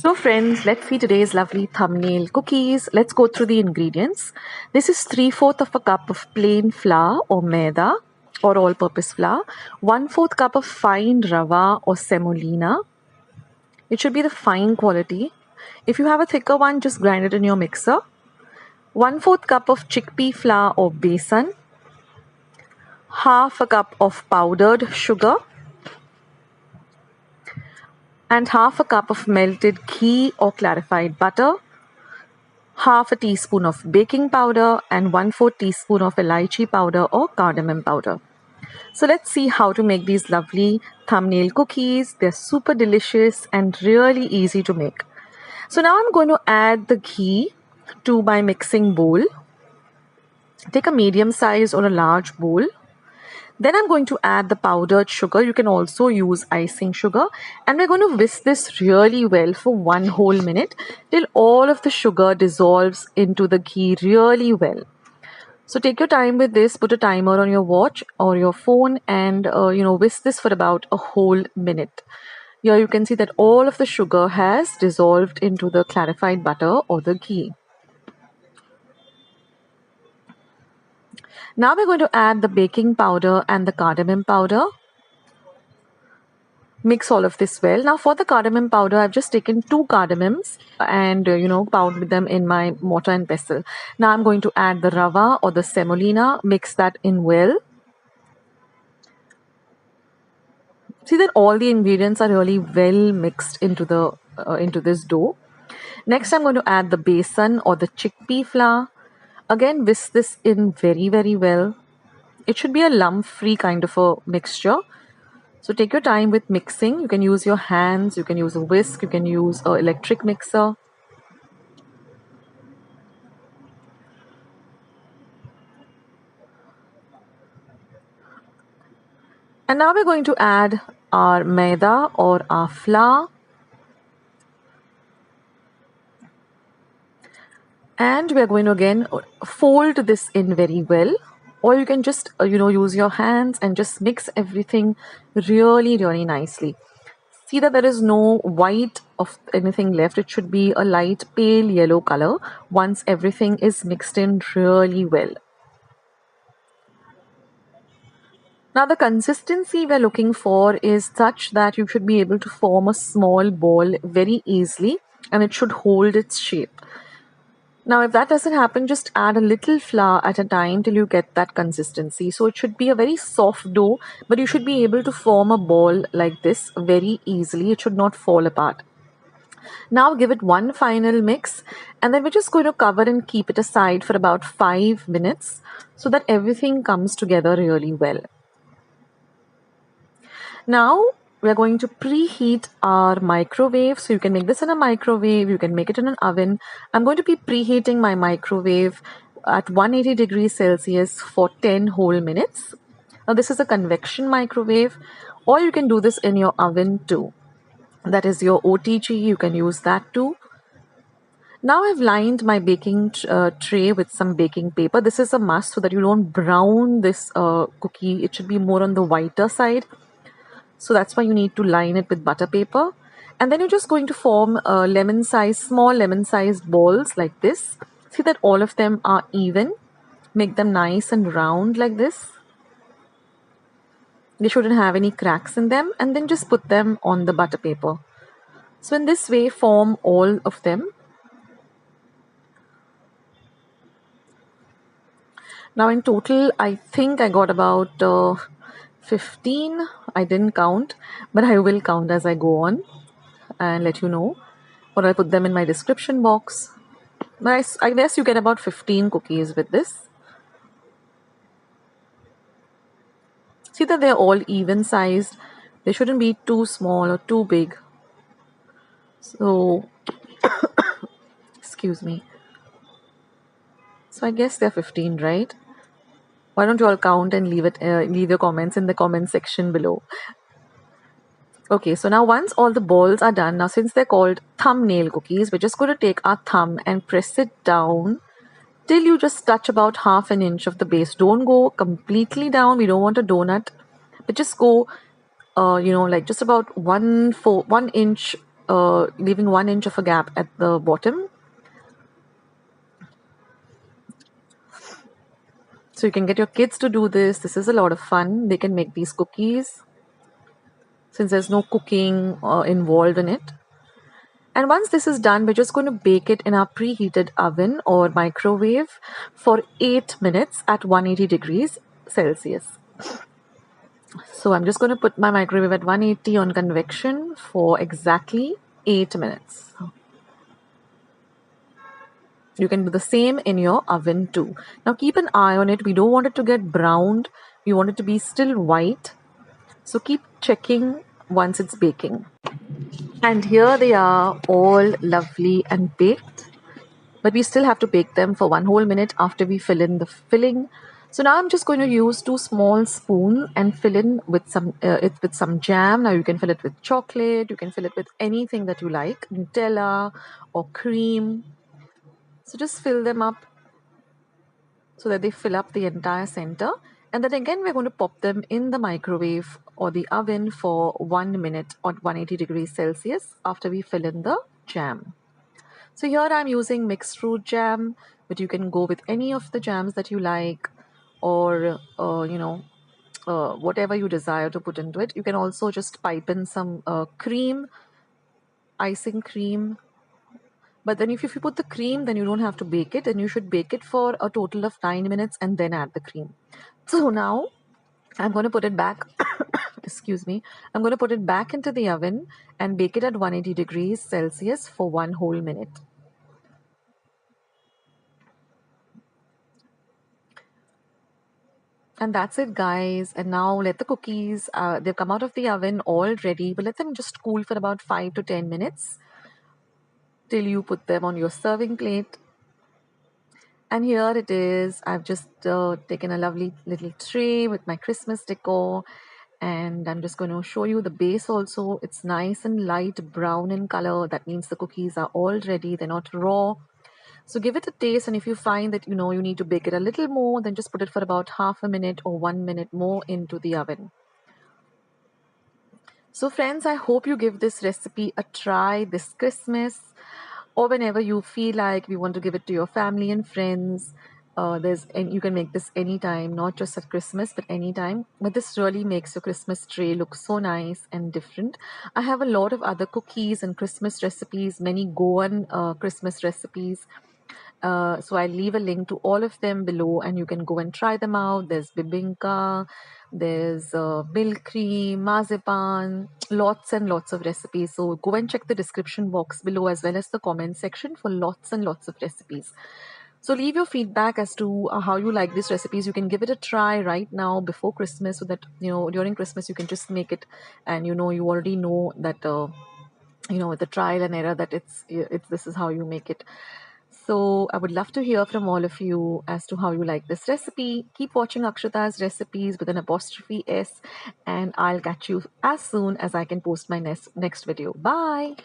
So friends, let's see today's lovely thumbnail cookies. Let's go through the ingredients. This is 3/4 of a cup of plain flour or maida or all-purpose flour, 1/4 cup of fine rava or semolina. It should be the fine quality. If you have a thicker one, just grind it in your mixer. 1/4 cup of chickpea flour or besan, half a cup of powdered sugar, and half a cup of melted ghee or clarified butter, half a teaspoon of baking powder, and 1/4 teaspoon of elaichi powder or cardamom powder. So let's see how to make these lovely thumbnail cookies. They're super delicious and really easy to make. So now I'm going to add the ghee to my mixing bowl. Take a medium size or a large bowl. Then I'm going to add the powdered sugar. You can also use icing sugar. And we're going to whisk this really well for 1 whole minute till all of the sugar dissolves into the ghee really well. So take your time with this. Put a timer on your watch or your phone and whisk this for about a whole minute. Here you can see that all of the sugar has dissolved into the clarified butter or the ghee. Now we're going to add the baking powder and the cardamom powder. Mix all of this well. Now for the cardamom powder, I've just taken 2 cardamoms and pounded them in my mortar and pestle. Now I'm going to add the rava or the semolina. Mix that in well. See that all the ingredients are really well mixed into this dough. Next I'm going to add the besan or the chickpea flour. Again, whisk this in very, very well. It should be a lump-free kind of a mixture. So take your time with mixing. You can use your hands, you can use a whisk, you can use an electric mixer. And now we're going to add our maida or our flour. And we're going to again fold this in very well. Or you can just use your hands and just mix everything really, really nicely. See that there is no white of anything left. It should be a light pale yellow color once everything is mixed in really well. Now the consistency we're looking for is such that you should be able to form a small ball very easily and it should hold its shape. Now, if that doesn't happen, just add a little flour at a time till you get that consistency. So it should be a very soft dough, but you should be able to form a ball like this very easily. It should not fall apart. Now give it one final mix and then we're just going to cover and keep it aside for about 5 minutes so that everything comes together really well. Now we're going to preheat our microwave. So you can make this in a microwave, you can make it in an oven. I'm going to be preheating my microwave at 180 degrees Celsius for 10 whole minutes. Now this is a convection microwave, or you can do this in your oven too. That is your OTG, you can use that too. Now I've lined my baking tray with some baking paper. This is a must so that you don't brown this cookie. It should be more on the whiter side. So that's why you need to line it with butter paper. And then you're just going to form small lemon-sized balls like this. See that all of them are even. Make them nice and round like this. They shouldn't have any cracks in them. And then just put them on the butter paper. So in this way, form all of them. Now in total, I think I got about 15. I didn't count, but I will count as I go on and let you know, or I'll put them in my description box. Nice. I guess you get about 15 cookies with this. See that they're all even sized. They shouldn't be too small or too big. So, excuse me. So I guess they're 15, right? Why don't you all count and leave your comments in the comment section below. Okay, so now once all the balls are done, now since they're called thumbnail cookies, we're just going to take our thumb and press it down till you just touch about 1/2 inch of the base. Don't go completely down. We don't want a donut, but just go, like just about 1 inch leaving 1 inch of a gap at the bottom. So you can get your kids to do this. This is a lot of fun. They can make these cookies since there's no cooking involved in it. And once this is done, we're just going to bake it in our preheated oven or microwave for 8 minutes at 180 degrees Celsius. So I'm just going to put my microwave at 180 on convection for exactly 8 minutes. You can do the same in your oven too. Now keep an eye on it. We don't want it to get browned. We want it to be still white. So keep checking once it's baking. And here they are, all lovely and baked. But we still have to bake them for 1 whole minute after we fill in the filling. So now I'm just going to use 2 small spoons and fill in with some jam. Now you can fill it with chocolate, you can fill it with anything that you like, Nutella or cream. So just fill them up so that they fill up the entire center. And then again, we're going to pop them in the microwave or the oven for 1 minute at 180 degrees Celsius after we fill in the jam. So here I'm using mixed fruit jam, but you can go with any of the jams that you like, or whatever you desire to put into it. You can also just pipe in some cream, icing cream. But then if you put the cream, then you don't have to bake it, and you should bake it for a total of 9 minutes and then add the cream. So now I'm going to put it back, excuse me, I'm going to put it back into the oven and bake it at 180 degrees Celsius for 1 whole minute. And that's it, guys. And now let the cookies, they've come out of the oven all ready, but let them just cool for about 5 to 10 minutes till you put them on your serving plate. And here it is. I've just taken a lovely little tray with my Christmas decor, and I'm just going to show you the base also. It's nice and light brown in color. That means the cookies are all ready. They're not raw. So give it a taste, and if you find that you need to bake it a little more, then just put it for about half a minute or 1 minute more into the oven. So friends, I hope you give this recipe a try this Christmas, or whenever you feel like you want to give it to your family and friends. And you can make this anytime, not just at Christmas, but anytime. But this really makes your Christmas tray look so nice and different. I have a lot of other cookies and Christmas recipes, many Goan Christmas recipes. So I'll leave a link to all of them below, and you can go and try them out. There's Bebinca, there's milk cream, Marzipan, lots and lots of recipes. So go and check the description box below as well as the comment section for lots and lots of recipes. So leave your feedback as to how you like these recipes. You can give it a try right now before Christmas, so that during Christmas you can just make it, and you already know that with the trial and error that it's this is how you make it. So I would love to hear from all of you as to how you like this recipe. Keep watching Akshata's recipes with an apostrophe S, and I'll catch you as soon as I can post my next video. Bye.